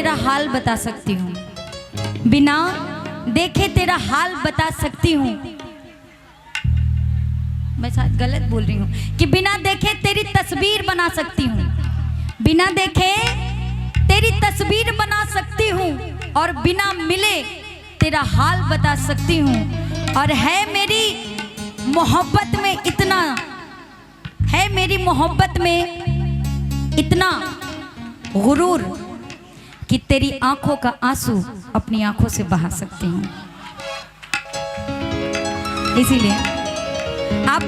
तेरा हाल बता सकती हूँ, बिना देखे तेरा हाल बता सकती हूँ। मैं शायद गलत बोल रही हूँ कि बिना देखे तेरी तस्वीर बना सकती हूँ, बिना देखे तेरी तस्वीर बना सकती हूँ, और बिना मिले तेरा हाल बता सकती हूँ। और है मेरी मोहब्बत में इतना, है मेरी मोहब्बत में इतना गुरूर कि तेरी आंखों का आंसू अपनी आंखों से बहा सकती हूँ। इसीलिए आप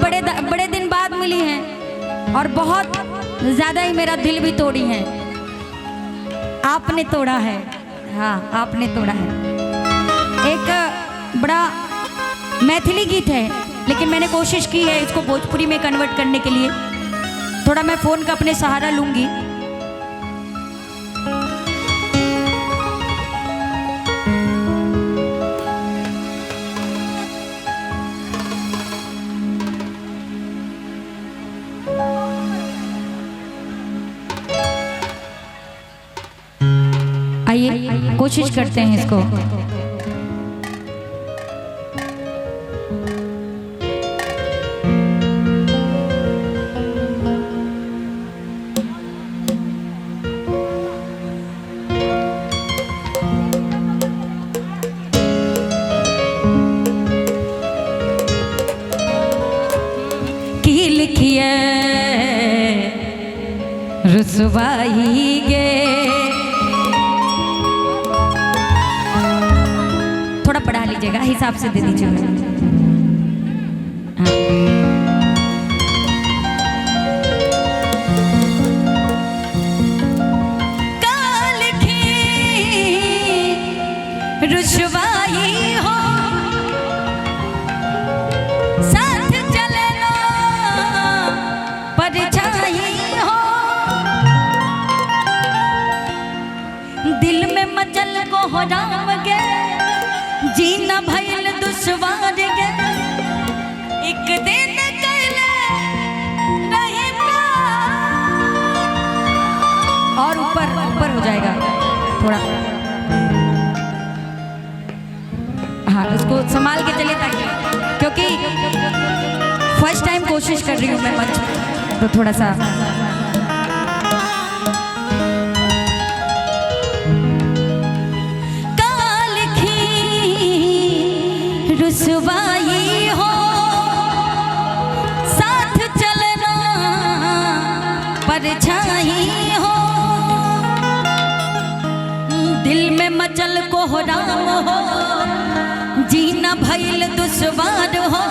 बड़े दिन बाद मिली हैं और बहुत ज़्यादा ही मेरा दिल भी तोड़ी हैं। आपने तोड़ा है, हाँ आपने तोड़ा है। एक बड़ा मैथिली गीत है, लेकिन मैंने कोशिश की है इसको भोजपुरी में कन्वर्ट करने के लिए। थोड़ा मैं फ़ोन का अपने सहारा लूँगी। आइए कोशिश करते हैं इसको। की लिखिए रुसवाई गे, थोड़ा पढ़ा लीजिएगा, हिसाब से दे दीजिएगा। काल की रुसवाई हो, साथ चलना परछाई हो, दिल में मचल को हो राम गे, जीना भइल दुश्वार गे, एक दिन कैले रहे प्यार। और ऊपर हो जाएगा थोड़ा, हाँ उसको संभाल के चले, ताकि क्योंकि फर्स्ट टाइम कोशिश कर रही हूँ मैं मंच, तो थोड़ा सा रुसवाई हो, साथ चलना परछाई हो, दिल में मचल को हो राम हो, जीना भइल दुश्वार हो।